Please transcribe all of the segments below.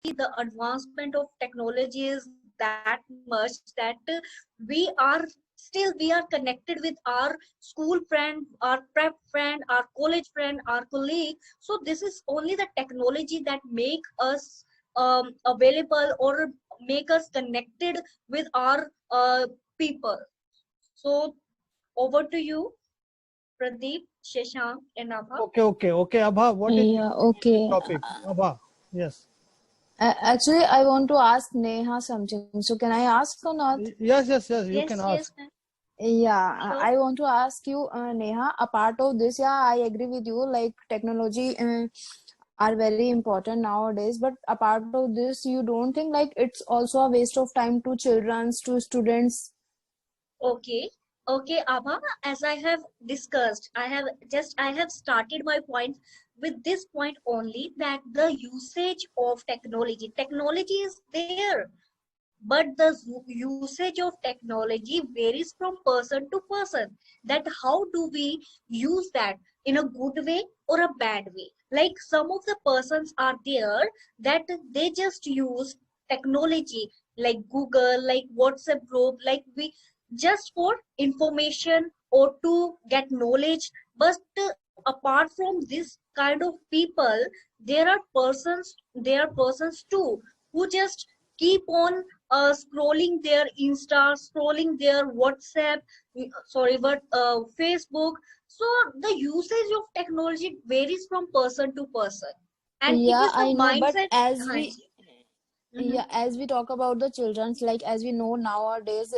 the advancement of technology is that much that we are connected with our school friend, our prep friend, our college friend, our colleague. So this is only the technology that make us available or make us connected with our people. So over to you, Pradeep, Shashank, and Abha. Okay. Abha, what is Yeah, this okay. topic? Abha, yes. Actually, I want to ask Neha something. So can I ask or not? Yes. You can Yes, yes, ask. ma'am. Yeah, Sure. I want to ask you, Neha, a part of this, yeah, I agree with you. Like technology are very important nowadays, but a part of this, you don't think like it's also a waste of time to childrens, to students? Okay. Okay, Abha, as I have discussed, I have started my point with this point only, that the usage of technology. Technology is there, but the usage of technology varies from person to person, that how do we use that in a good way or a bad way. Like some of the persons are there that they just use technology like Google, like WhatsApp group, like we just for information or to get knowledge. But apart from this kind of people, there are persons too who just keep on scrolling their Insta, scrolling their WhatsApp, sorry, but Facebook. So the usage of technology varies from person to person, and it Yeah, is the I know, but mindset. Hanji. yeah, Mhm. as we talk about the children's, like as we know nowadays,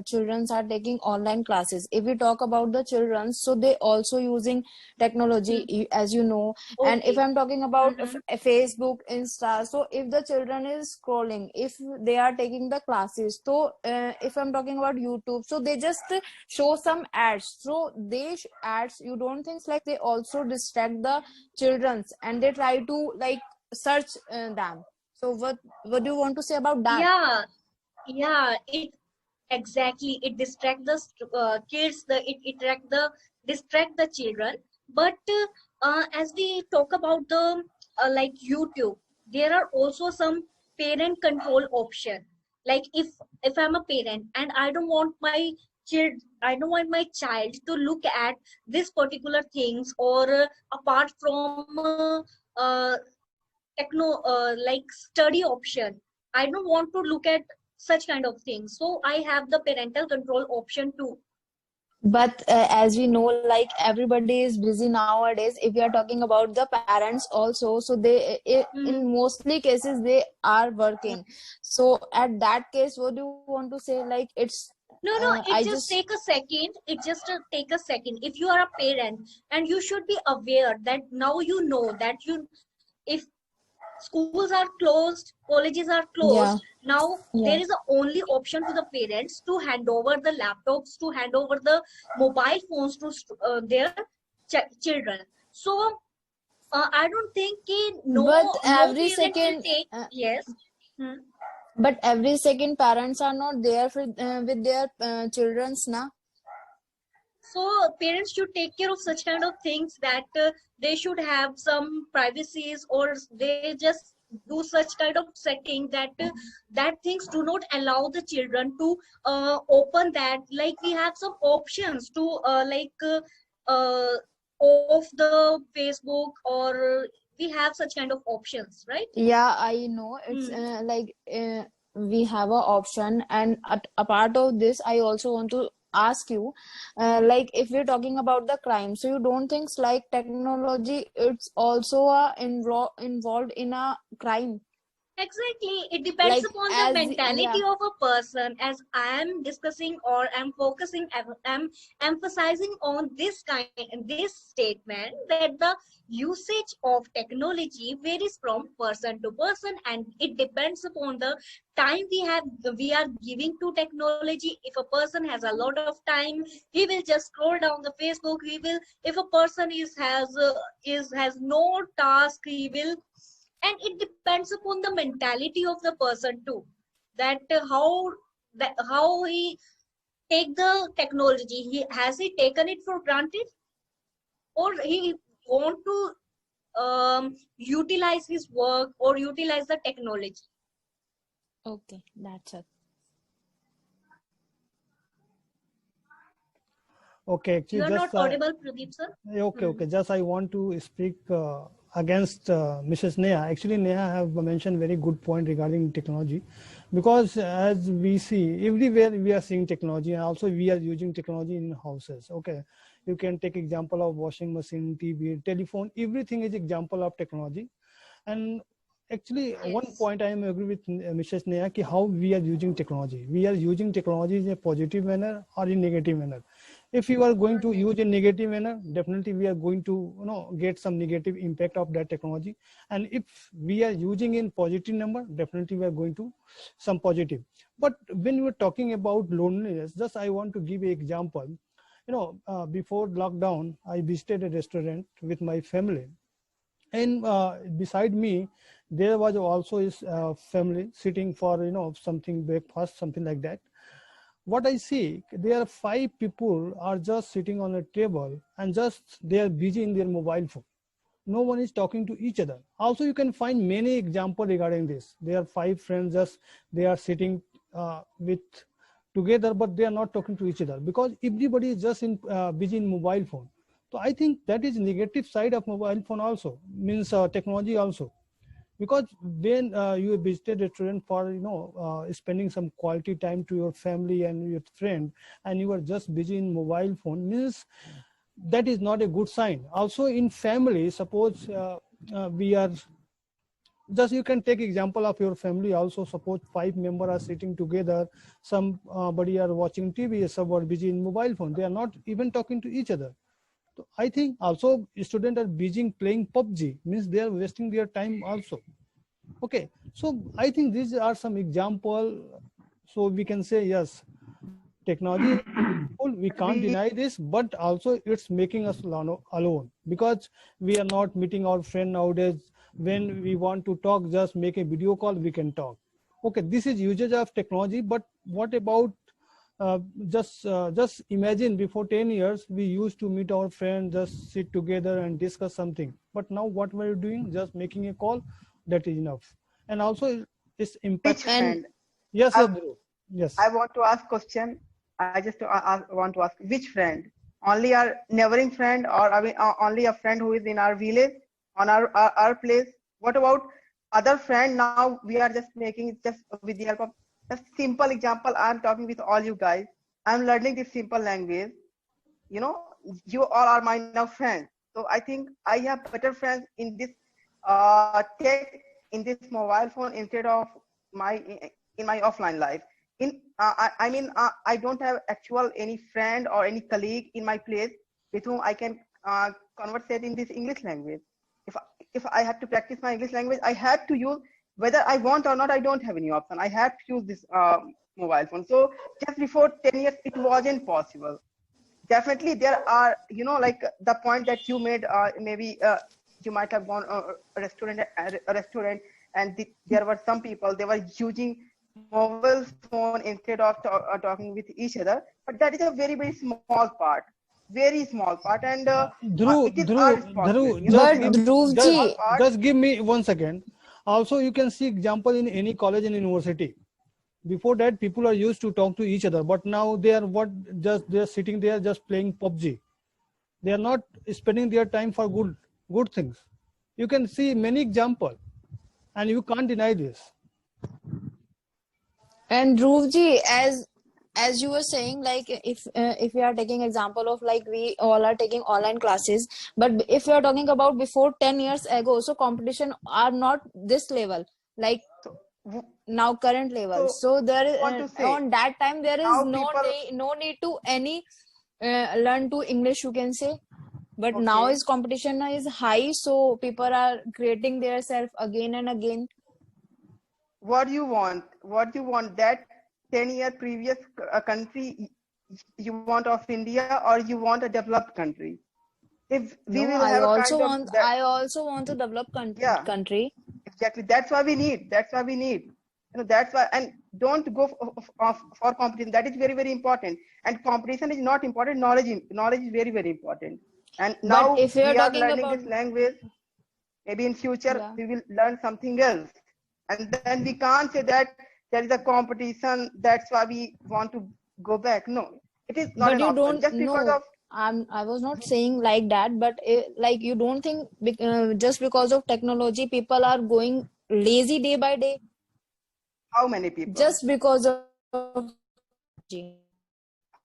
childrens are taking online classes. If we talk about the children's, so they also using technology, as you know. And if Okay. I'm talking about Mhm. Facebook, Insta, so if the children is scrolling, if they are taking the classes, so if I'm talking about YouTube, so they just show some ads. So they ads, you don't think like they also distract the childrens, and they try to like search them. So what do you want to say about that? Yeah, yeah, it exactly, it distract the kids, it distract the children. But as we talk about the like YouTube, there are also some parent control option. Like if I'm a parent and I don't want my child to look at this particular things, or apart from techno like study option, I don't want to look at such kind of things, so I have the parental control option too. But as we know, like everybody is busy nowadays. If we are talking about the parents also, so they Mhm. in mostly cases they are working. So at that case, what do you want to say? Like it's No, I it just just take a second. It just take a second. If you are a parent, and you should be aware that now you know that if schools are closed, colleges are yeah, closed, now yeah. there is a only option to the parents to hand over the laptops, to hand over the mobile phones to their children. So I don't think But no every parent will second take. Yes. Hmm. but every second parents are not there for with their children's now. So parents should take care of such kind of things, that they should have some privacies, or they just do such kind of setting that that things do not allow the children to open that. Like we have some options to uh, off the Facebook, or we have such kind of options, right? Yeah, I know. It's Hmm. like we have a option, and a part of this, I also want to ask you, like if we're talking about the crime, so you don't think like technology it's also involved in a crime, Exactly. It depends like upon the as mentality yeah. of a person. As I am discussing, or I'm emphasizing on this statement, that the usage of technology varies from person to person, and it depends upon the time we are giving to technology. If a person has a lot of time, he will just scroll down the Facebook. He will, if a person has no task, he will. And it depends upon the mentality of the person too, that how he take the technology. He taken it for granted, or he want to utilize his work or utilize the technology. Okay, that's it. Okay, actually, You are not just audible, Pradeep sir. okay. Just I want to speak against Mrs. Neha. Actually, Neha have mentioned very good point regarding technology, because as we see everywhere we are seeing technology, and also we are using technology in houses. Okay, you can take example of washing machine, TV, telephone. Everything is example of technology. And actually, one Yes. point I am agree with Mrs. Neha, ki how we are using technology. We are using technology in a positive manner or in negative manner. If you are going to use in negative manner, definitely we are going to get some negative impact of that technology. And if we are using in positive number, definitely we are going to some positive. But when we are talking about loneliness, just I want to give an example. Before lockdown, I visited a restaurant with my family, and beside me there was also his family sitting for something breakfast, something like that. What I see, there are 5 people are just sitting on a table and just they are busy in their mobile phone. No one is talking to each other. Also, you can find many examples regarding this. There are 5 friends, just they are sitting with together, but they are not talking to each other because everybody is just in busy in mobile phone. So I think that is negative side of mobile phone also, means technology also. Because when you visited a restaurant for spending some quality time to your family and your friend, and you are just busy in mobile phone, means that is not a good sign. Also in family, suppose we are just, you can take example of your family also. Suppose 5 members are sitting together, somebody are watching TV, some are busy in mobile phone, they are not even talking to each other. So I think also students are busy playing PUBG, means they are wasting their time also. Okay, so I think these are some example. So we can say yes, technology is helpful, we can't deny this, but also it's making us alone, because we are not meeting our friend nowadays. When we want to talk, just make a video call, we can talk. Okay, this is usage of technology, but what about just imagine before 10 years we used to meet our friends, just sit together and discuss something, but now what we're doing, just making a call, that is enough. And also it's Which impact. And friend? Yes, I, yes, Dhruv. Yes. I want to ask question. I just want to ask which friend? Only our neighboring friend, or I mean, only a friend who is in our village, on our place? What about other friend? Now we are just making it just with the help of a simple example. I'm talking with all you guys. I'm learning this simple language. You know, you all are my now friends. So I think I have better friends in this tech, in this mobile phone, instead of my in my offline life. I mean, I don't have actual any friend or any colleague in my place with whom I can conversate in this English language. If if I have to practice my English language, I have to use, whether I want or not. I don't have any option. I have to use this mobile phone. So just before 10 years, it wasn't possible. Definitely there are, like the point that you made, maybe you might have gone a restaurant, and there were some people, they were using mobile phone instead of talking with each other. But that is a very, very small part, very small part. And Dhruv, it is our Dhruv, responsibility, Dhruv, just but give, just, small Dhruvji, part. just give me 1 second. Also, you can see example in any college and university. Before that, people are used to talk to each other, but now they are they're sitting there just playing PUBG. They are not spending their time for good things. You can see many example, and you can't deny this. and Dhruvji, as you were saying, like if we are taking example of like we all are taking online classes, but if we are talking about before 10 years ago, so competition are not this level, like So, w- now current level. so So there is want to say on that time there is now people, no need to any learn to English, you can say. But now okay, is competition is high, so people are creating their self again and again. what do you want? What do you want? That 10-year previous country you want of India, or you want a developed country? If we No, will have a kind of that, I also want to develop yeah, country. exactly. That's why we need. That's why we need. That's why. And don't go for competition. That is very, very important. And competition is not important. Knowledge is very, very important. And But now if you're we are talking learning about this language. Maybe in future Yeah. we will learn something else, and then we can't say that there is a competition, that's why we want to go back. No, it is not But an you option don't just because know. of. I was not saying like that, but like you don't think just because of technology, people are going lazy day by day How many people? just because of technology.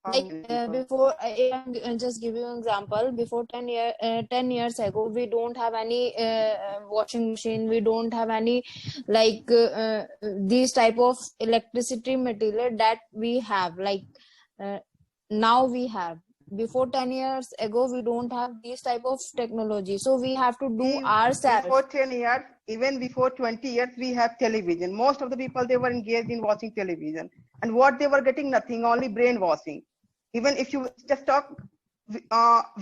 How Like many people? before, if I'm just give you an example. Before 10 years ago, we don't have any washing machine. We don't have any like these type of electricity material that we have. Like uh, now we have. Before 10 years ago, we don't have these type of technology. So we have to do Before ourselves. 10 years, even before 20 years, we have television. Most of the people, they were engaged in watching television. And what they were getting, nothing, only brainwashing. Even if you just talk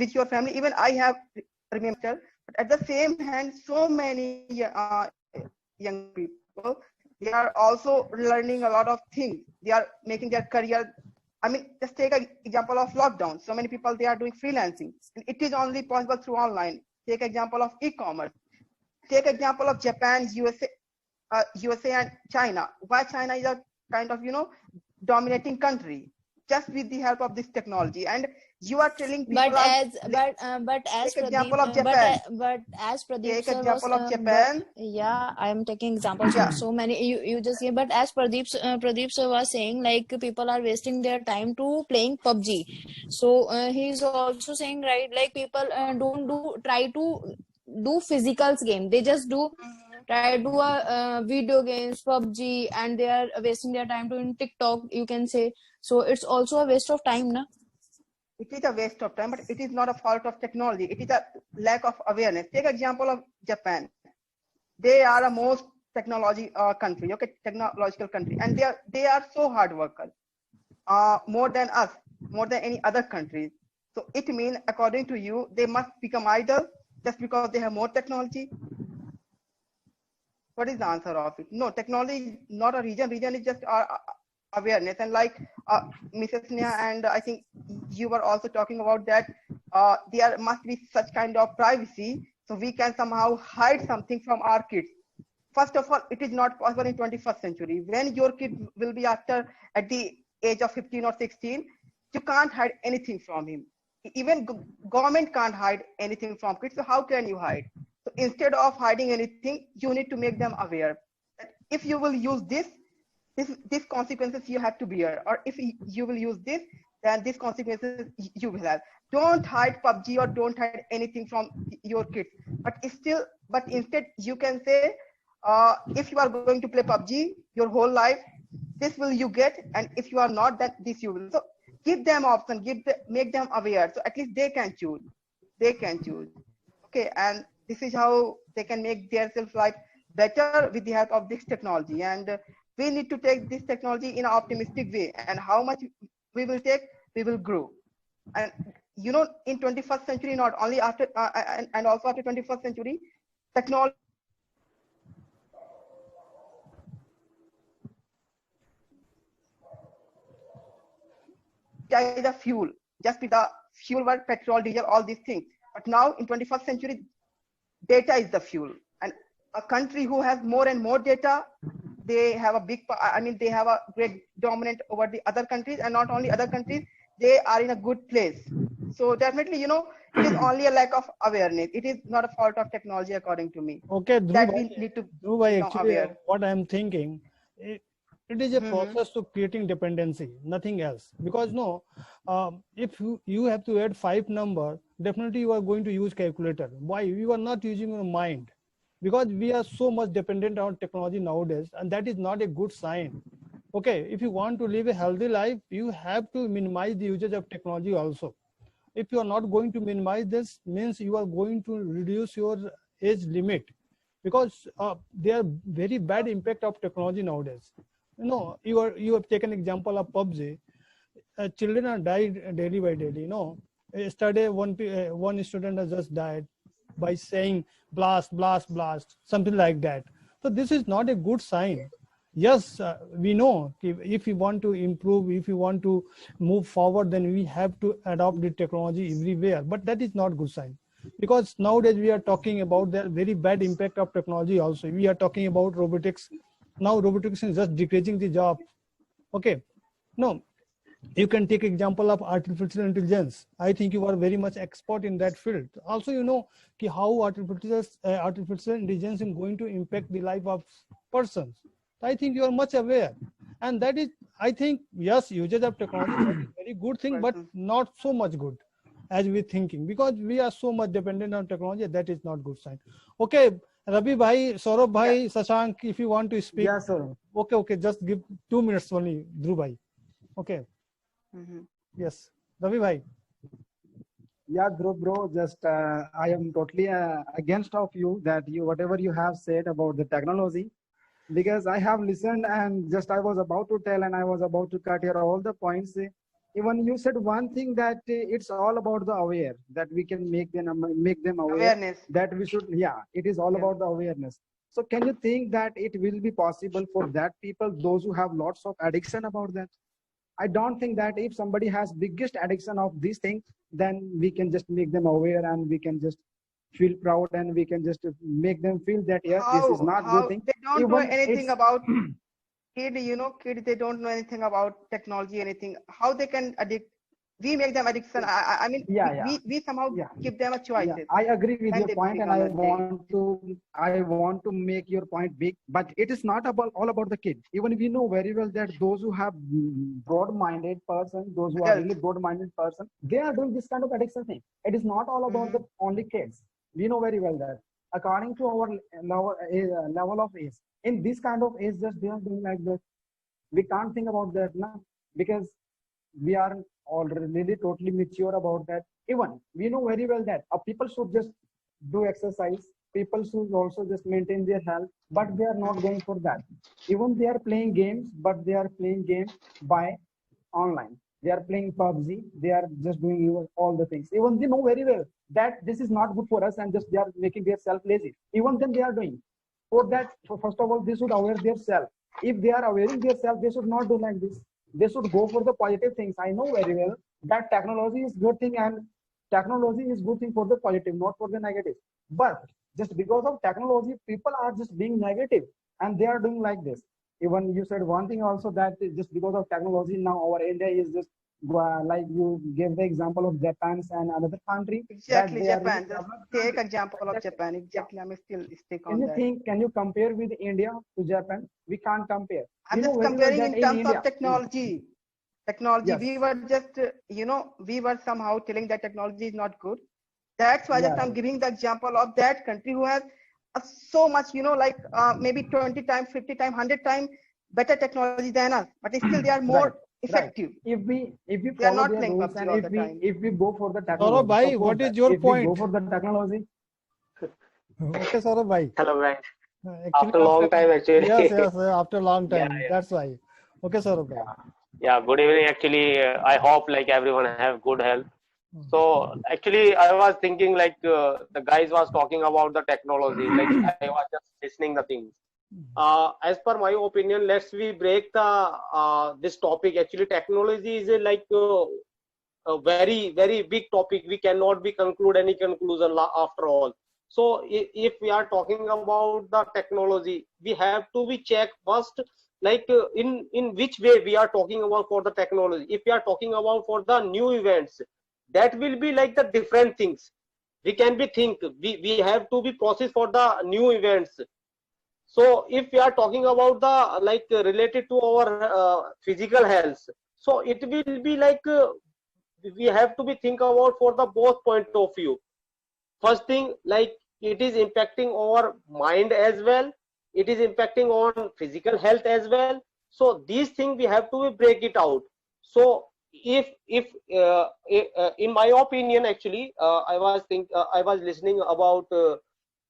with your family, even I have remembered, but at the same hand, so many young people, they are also learning a lot of things. They are making their career. I mean, just take an example of lockdown. So many people, they are doing freelancing. And it is only possible through online. Take example of e-commerce. Take example of Japan, USA and China. Why China is a kind of, dominating country just with the help of this technology. And you are telling people are, But as take example of Pradeep, Japan. but as Pradeep Take sir was example of but Japan. yeah, I am taking examples Yeah. from so many. You just say, but as Pradeep sir was saying, like people are wasting their time to playing PUBG. So he's also saying, right, like people don't do try to do physicals game. They just do try to do a video games PUBG, and they are wasting their time to in TikTok, you can say. So it's also a waste of time, na. It is a waste of time, but it is not a fault of technology. It is a lack of awareness. Take example of Japan. They are a most technology country, okay, technological country, and they are so hard workers, more than us, more than any other countries. So it means, according to you, they must become idle just because they have more technology. What is the answer of it? No, technology is not a region. Region is just awareness. And like Mrs. Neha, and I think you were also talking about that there must be such kind of privacy, so we can somehow hide something from our kids. First of all, it is not possible in 21st century. When your kid will be at the age of 15 or 16, you can't hide anything from him. Even government can't hide anything from kids. So how can you hide? So instead of hiding anything, you need to make them aware that if you will use this consequences you have to bear, or if you will use this, then these consequences you will have. Don't hide PUBG or don't hide anything from your kids. But instead you can say, if you are going to play PUBG your whole life, this will you get, and if you are not, then this you will. So give them option, make them aware, so at least they can choose. They can choose. Okay, and this is how they can make their self life better with the help of this technology. And we need to take this technology in an optimistic way. And how much we will take, we will grow. And in 21st century, not only after and also after 21st century, technology is a fuel, just with the fuel were petrol, diesel, all these things. But now in 21st century, data is the fuel. And a country who has more and more data, they have a they have a great dominant over the other countries. And not only other countries, they are in a good place. So definitely, it is only a lack of awareness. It is not a fault of technology, according to me. Okay, That we need to Dhruv, become actually, aware. what I'm thinking, it is a process to creating dependency, nothing else. Because if you have to add 5 number, definitely you are going to use calculator. Why? You are not using your mind, because we are so much dependent on technology nowadays, and that is not a good sign. Okay, if you want to live a healthy life, you have to minimize the usage of technology also. If you are not going to minimize this, means you are going to reduce your age limit, because there are very bad impact of technology nowadays. You have taken example of PUBG. Children are died daily by daily. Yesterday one student has just died by saying blast, blast, blast, something like that. So this is not a good sign. Yes, we know if we want to improve, if we want to move forward, then we have to adopt the technology everywhere. But that is not good sign. because nowadays we are talking about the very bad impact of technology also. We are talking about robotics. Now robotics is just decreasing the job. Okay. No, you can take example of artificial intelligence. I think you are very much expert in that field. Also, you know how artificial intelligence is going to impact the life of persons. I think you are much aware, and that is, I think, yes, usage of technology is a very good thing, but not so much good as we thinking, because we are so much dependent on technology. That is not good sign. Okay, Ravi bhai, Saurabh bhai, Shashank, if you want to speak. Yeah, sir. Okay, just give 2 minutes only, Dhruv bhai. Okay. Yes, Ravi bhai. Yeah, Dhruv bro, just I am totally against of you that you whatever you have said about the technology, because I have listened and just I was about to tell and I was about to cut here all the points. Even you said one thing that it's all about the aware, that we can make them aware, Awareness. that we should, yeah, it is all about the awareness. So can you think that it will be possible for that people, those who have lots of addiction about that? I don't think that if somebody has biggest addiction of these things, then we can just make them aware and we can just feel proud and we can just make them feel that yes, this is not good thing. They don't know Even anything it's- about kid, kid, they don't know anything about technology, anything. How they can addict? We make them addiction. I mean, Yeah. we somehow Yeah. give them a choice. Yeah, I agree with And your they point, and become I addicted. want to make your point big, but it is not about all about the kid. Even we know very well that those who have broad-minded person, those who are Adult. really broad-minded person, they are doing this kind of addiction thing. It is not all about the only kids. We know very well that according to our level of age, in this kind of age, just they are doing like this. We can't think about that now because we are already totally mature about that. Even we know very well that people should just do exercise. People should also just maintain their health, but they are not going for that. Even they are playing games, but they are playing games by online. They are playing PUBG. They are just doing all the things. Even they know very well that this is not good for us, and just they are making their self lazy. Even then they are doing. For that, first of all, they should aware their self. If they are awareing their self, they should not do like this. They should go for the positive things. I know very well that technology is good thing and technology is good thing for the positive, not for the negative. But just because of technology, people are just being negative and they are doing like this. Even you said one thing also that just because of technology now our India is just like you gave the example of Japan and another country. Exactly, that they are Japan. really Just take example of Japan. Exactly, I'm still stick Can on you that. think? Can you compare with India to Japan? We can't compare. I'm You know just very well comparing that in terms India, of technology. Technology, Yes. we were just, we were somehow telling that technology is not good. That's why just Yeah. I'm giving the example of that country who has so much, like maybe 20 times, 50 times, 100 times better technology than us, but still they are more Right. effective. If we They are follow not their playing rules PUBG and all the time. if we go for the Saurabh technology, bhai, suppose what is that your if we go point? for the technology, Okay, Saurabh bhai. Hello, guys. Actually, After a long time, actually. yes, after a long Yeah, time. yeah. That's why. Okay, Saurabh bhai. Yeah, good evening. Actually, I hope like everyone have good health. So actually, I was thinking like the guys was talking about the technology. Like I was just listening the things. As per my opinion, let's we break the this topic. Actually, technology is a very very big topic. We cannot be conclude any conclusion after all. So if we are talking about the technology, we have to be check first, like in which way we are talking about for the technology. If we are talking about for the new events, that will be like the different things. We can be think we have to be process for the new events. So if we are talking about the like related to our physical health, so it will be like we have to be think about for the both point of view. First thing, like it is impacting our mind as well, it is impacting on physical health as well. So these things we have to break it out. So if in my opinion, actually I was listening about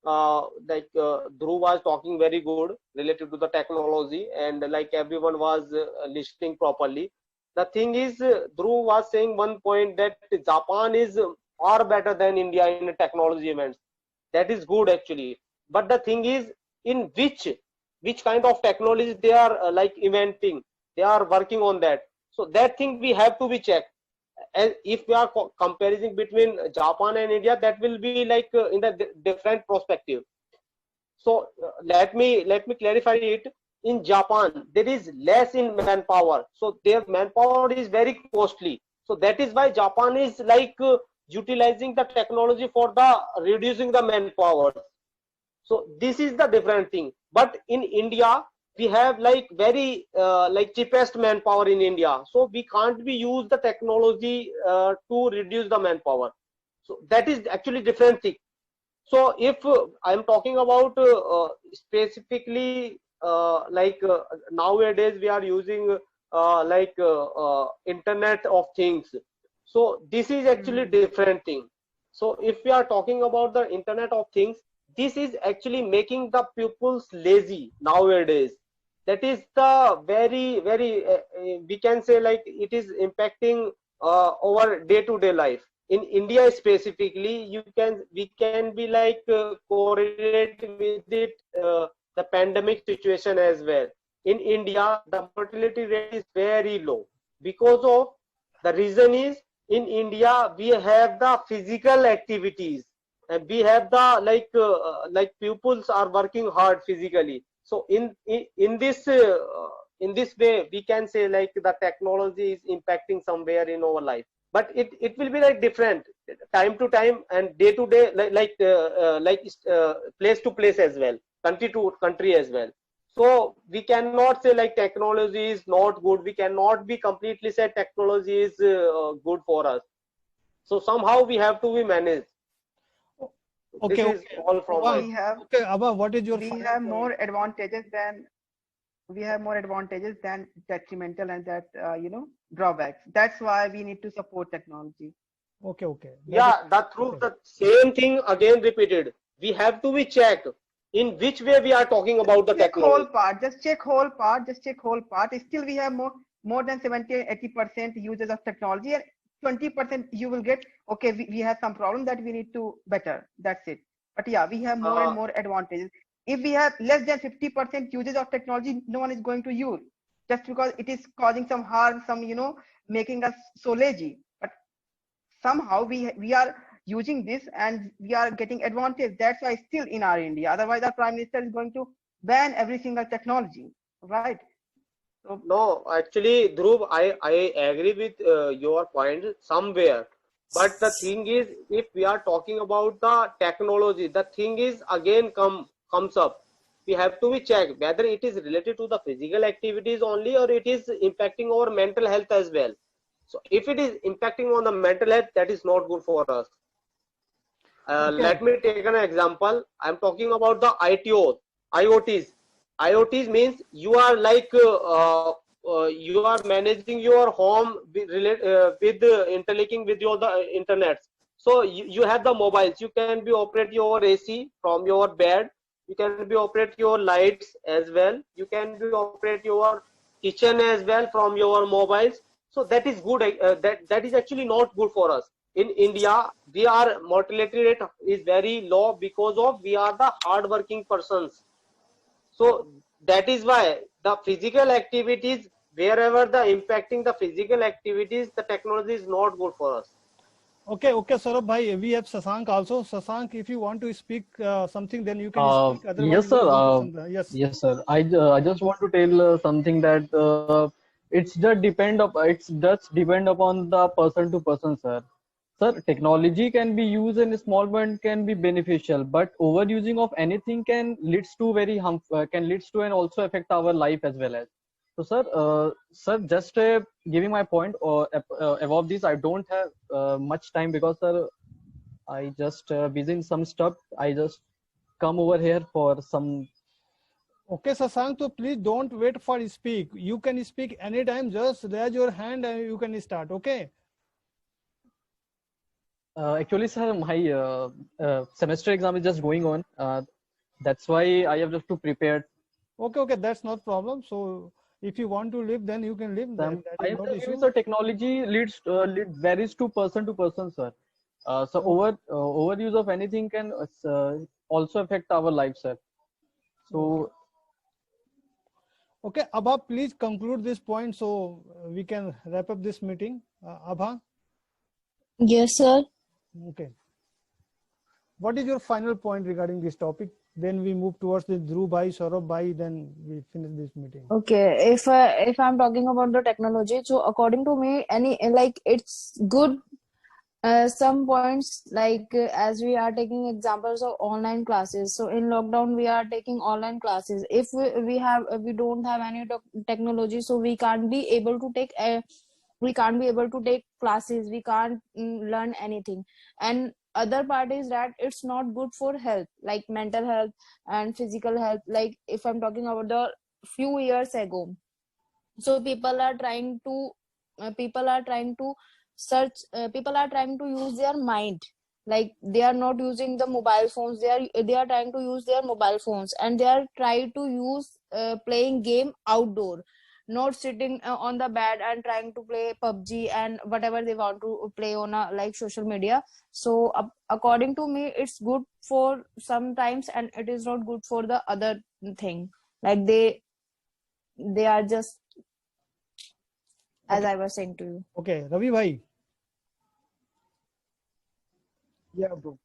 Dhruv was talking very good related to the technology, and like everyone was listening properly. The thing is, Dhruv was saying one point that Japan is far better than India in technology events. That is good actually. But the thing is, in which kind of technology they are like inventing, they are working on that. So that thing we have to be checked. And if we are comparing between Japan and India, that will be like in the different perspective. So let me clarify it. In Japan, there is less in manpower, so their manpower is very costly. So that is why Japan is like utilizing the technology for the reducing the manpower. So this is the different thing. But in India, we have like very like cheapest manpower in India, so we can't be use the technology to reduce the manpower. So that is actually different thing. So if I'm talking about specifically nowadays we are using internet of things. So this is actually different thing. So if we are talking about the internet of things, this is actually making the pupils lazy nowadays. That is the very we can say like it is impacting our day-to-day life. In India specifically, we can be like correlate with it the pandemic situation as well. In India, the mortality rate is very low because of the reason is in India we have the physical activities and we have the like pupils are working hard physically. So in this way we can say like the technology is impacting somewhere in our life, but it will be like different time to time and day to day place to place as well, country to country as well. So we cannot say like technology is not good, we cannot be completely say technology is good for us. So somehow we have to be managed. Okay, This is all from my We have okay, Abha, what is your we final have point? more advantages than detrimental and that drawbacks. That's why we need to support technology. Okay, okay. yeah, the truth, the same thing again repeated. We have to be checked in which way we are talking about the Check whole technology. part, just check whole part, just check whole part. Still we have more than 70-80% users of technology, and 20% you will get okay, we have some problem that we need to better. That's it. But yeah, we have more and Uh, more advantages. If we have less than 50% users of technology, no one is going to use, just because it is causing some harm, some making us so lazy. But somehow we are using this and we are getting advantage. That's why still in our India. Otherwise, our prime minister is going to ban every single technology, right? So no, actually, Dhruv, I agree with your point somewhere. But the thing is, if we are talking about the technology, the thing is again comes up. We have to be checked whether it is related to the physical activities only or it is impacting our mental health as well. So if it is impacting on the mental health, that is not good for us. Okay, Let me take an example. I'm talking about the IoTs. IoTs means you are like you are managing your home with interlinking with your the internet. So you have the mobiles. You can be operate your AC from your bed. You can be operate your lights as well. You can be operate your kitchen as well from your mobiles. So that is good. That is actually not good for us. In India, we are mortality rate is very low because of we are the hard working persons. So that is why the physical activities, wherever the impacting the physical activities, the technology is not good for us. okay, okay, Saurabh bhai, we have Sasank also. Sasank, if you want to speak something, then you can Uh, speak. Otherwise, yes, we sir. will go to some. Yes. Yes, sir. I just want to tell something that it's just depend upon the person to person, sir. Sir, technology can be used in a small amount can be beneficial, but overusing of anything can leads to very harm can leads to and also affect our life as well as. So, sir, just giving my point or above this, I don't have much time because, sir, I just busy in some stuff. I just come over here for some. Okay, Sasank, so please don't wait for speak. You can speak anytime. Just raise your hand and you can start. Okay. Actually, sir, my semester exam is just going on. That's why I have just to prepare. Okay, okay, that's not problem. So if you want to live, then you can live. That I is am not just giving, issue. sir, technology varies to person, sir. So overuse of anything can also affect our life, sir. Okay. So Okay, Abha, please conclude this point so we can wrap up this meeting. Abha. Yes, sir. Okay. What is your final point regarding this topic? Then we move towards the Dhruv Bhai, Saurabh Bhai, then we finish this meeting. Okay, if I'm talking about the technology, so according to me, any like it's good. Some points like as we are taking examples of online classes. So in lockdown, we are taking online classes. If we don't have any technology, so we can't be able to take classes. We can't learn anything. And other part is that it's not good for health, like mental health and physical health. Like if I'm talking about the few years ago, so people are trying to people are trying to use their mind, like they are not using the mobile phones, they are trying to use their mobile phones, and they are trying to use playing game outdoor, not sitting on the bed and trying to play PUBG and whatever they want to play on a like social media. So according to me, it's good for sometimes and it is not good for the other thing, like they are just, as Okay. I was saying to you. Okay, Ravi Bhai. Yeah, bro.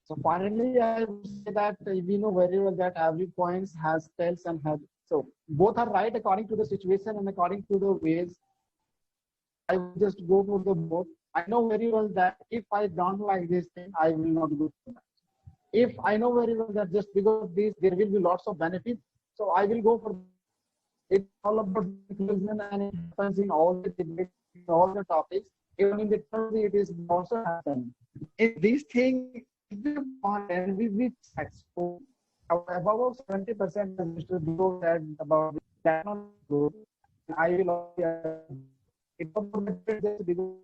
So finally, I would say that we know very well that every point has tails and head. So both are right according to the situation and according to the ways. I will just go for the both. I know very well that if I don't like this thing, I will not go for that. If I know very well that just because of this, there will be lots of benefits, so I will go for. It's all about inclusion and it happens in all the debates, in all the topics. Even in the technology, it is also happening. In this thing, and we checks. So about 70% of Mr. Bro said about the technology. I will also it just because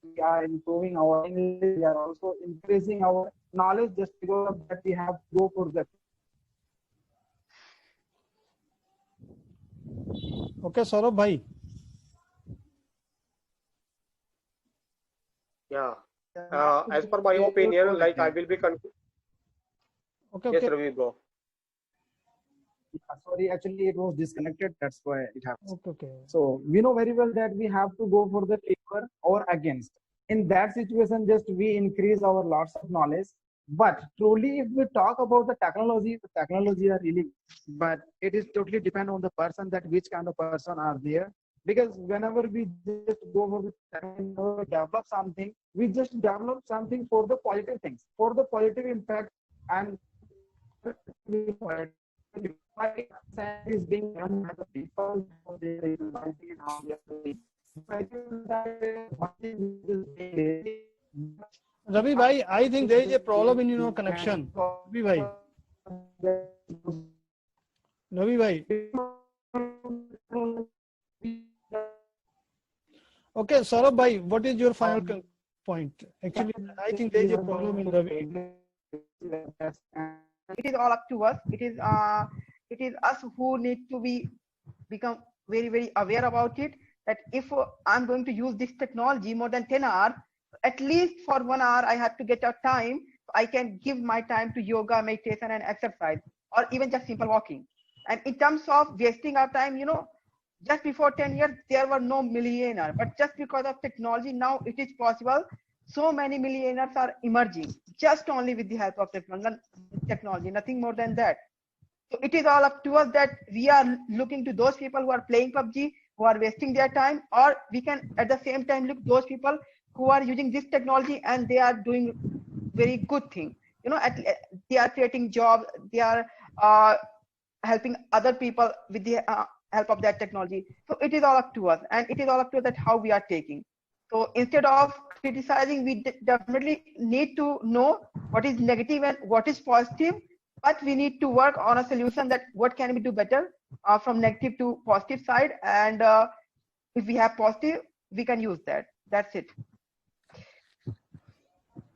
we are improving our English, we are also increasing our knowledge just because of that we have to go for that. Okay, Saurabh Bhai. Yeah. As per my opinion, like I will be Okay, yes, okay. Ravi bro. Sorry, actually it was disconnected. That's why it happens. Okay, okay. So we know very well that we have to go for the favor or against. In that situation, just we increase our lots of knowledge. But truly, if we talk about the technology are really, but it is totally depend on the person that which kind of person are there. Because whenever we just go for the develop something, we just develop something for the positive things, for the positive impact, and is being done by the people how they are utilizing and how they are doing. I think that one thing is being Ravi Bhai, I think there is a problem in your connection. Ravi Bhai. Ravi Bhai. Okay, Saurabh Bhai, what is your final point? Actually, I think there is a problem in Ravi. It is all up to us. It is us who need to become very aware about it, that if I'm going to use this technology more than 10 hours, at least for 1 hour I have to get a time. I can give my time to yoga, meditation and exercise, or even just simple walking. And in terms of wasting our time, just before 10 years there were no millionaire, but just because of technology now it is possible. So many millionaires are emerging just only with the help of technology, nothing more than that. So it is all up to us that we are looking to those people who are playing PUBG, who are wasting their time, or we can at the same time look those people who are using this technology and they are doing very good thing. They are creating jobs, they are helping other people with the help of that technology. So it is all up to us, and it is all up to us that how we are taking. So instead of criticizing, we definitely need to know what is negative and what is positive, but we need to work on a solution that what can we do better from negative to positive side. And if we have positive, we can use that. That's it.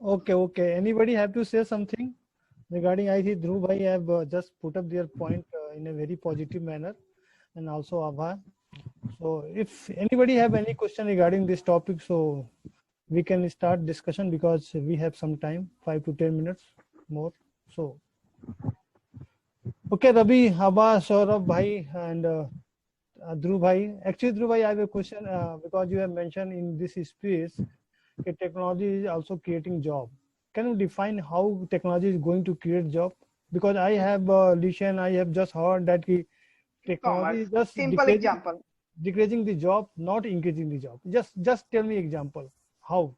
Okay, okay. Anybody have to say something regarding? I see Dhruv Bhai have just put up their point in a very positive manner, and also Abha. So if anybody have any question regarding this topic, so we can start discussion because we have some time, 5 to 10 minutes more. So, okay, Ravi, Abha, Saurabh Bhai, and Dhruv bhai. Actually, Dhruv bhai, I have a question because you have mentioned in this space that technology is also creating job. Can you define how technology is going to create job? Because I have listened, I have just heard that technology E-commerce. is just Simple example. decreasing the job, not increasing the job. Just tell me example. How?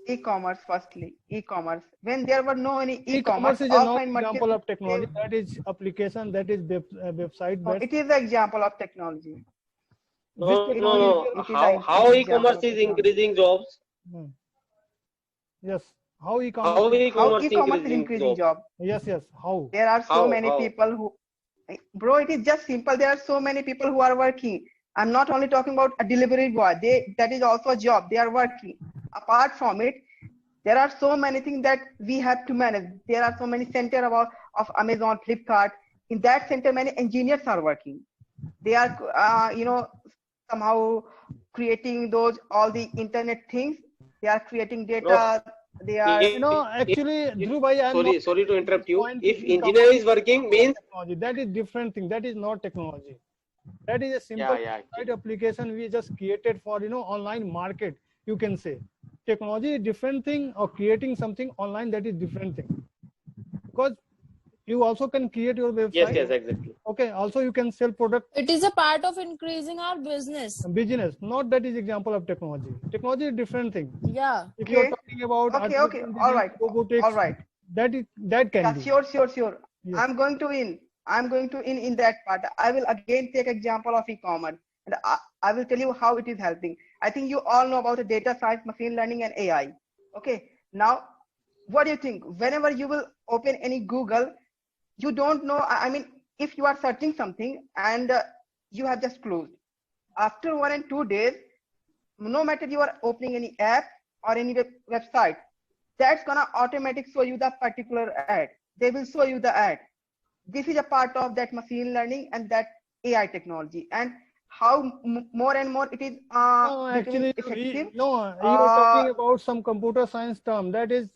E-commerce firstly. E-commerce. When there were no any E-commerce e-commerce, is a offline non-example of merchants, technology. That is application, that is website based. it is an example of technology. Which No, It no, technology is we no. are it is talking an How example e-commerce of is technology. increasing jobs? about? Yes. How e-commerce How is How e-commerce e-commerce is increasing increasing jobs? job? yes. How? There are so many How? people who, bro, it is just simple. There are so many people who are working. I'm not only talking about a delivery boy. That is also a job. They are working. Apart from it, there are so many things that we have to manage. There are so many center of Amazon, Flipkart. In that center, many engineers are working. They are, somehow creating those all the internet things. They are creating No. data. They are Actually, Dhruv bhai, I am not Sorry to taking this interrupt you. point. If engineer E-commerce is is working example of means, technology. That is different thing. That is not technology. That is a simple yeah. website application we just created for online market. You can say technology is different thing, or creating something online, that is different thing. Because you also can create your Yes, website. exactly. Okay. Also, you can sell product. It is a part of increasing our business. Business, not that is example of technology. Technology is different thing. Yeah. If you are okay. talking about Okay. artificial All intelligence, right. All robotics, right. that can Yeah, be. sure. Yes. I'm going to in that part. I will again take example of e-commerce, and I will tell you how it is helping. I think you all know about the data science, machine learning, and AI. Okay. Now, what do you think? Whenever you will open any Google, you don't know. I mean, if you are searching something and you have just closed, after 1 and 2 days, no matter you are opening any app or any website, that's gonna automatically show you the particular ad. They will show you the ad. This is a part of that machine learning and that AI technology, and how more and more it is No, becoming actually, effective. you are Uh, talking about some computer science term. That is,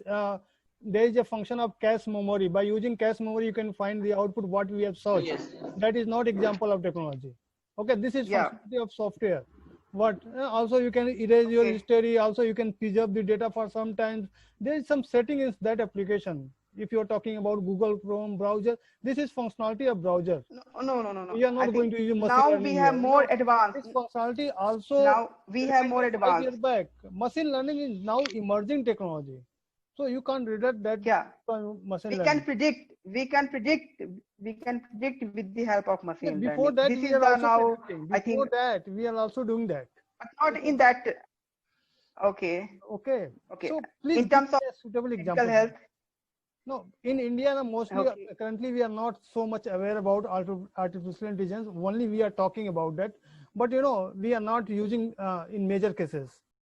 there is a function of cache memory. By using cache memory, you can find the output what we have searched. Yes. That is not example of technology. Okay, this is yeah. functionality of software. But also you can erase your Okay. history. Also you can preserve the data for some time. There is some setting in that application. If you are talking about Google Chrome browser, this is functionality of browser. No. We are I not think going to use machine now we learning have here. more advanced. This functionality also Now we have remained more of 5 years advanced. back. Machine learning is now emerging technology. So you can't reject that Yeah. from machine We learning. can predict. We can predict with the help of Yeah, machine before learning. that, This we is are the also now, predicting. I Before think, that, we are also doing that. but not in that. Okay. Okay. Okay. So please In give terms me of a suitable medical example. health. No, in India, mostly Okay. currently we are not so much aware about artificial intelligence. Only we are talking about that, but we are not using in major cases.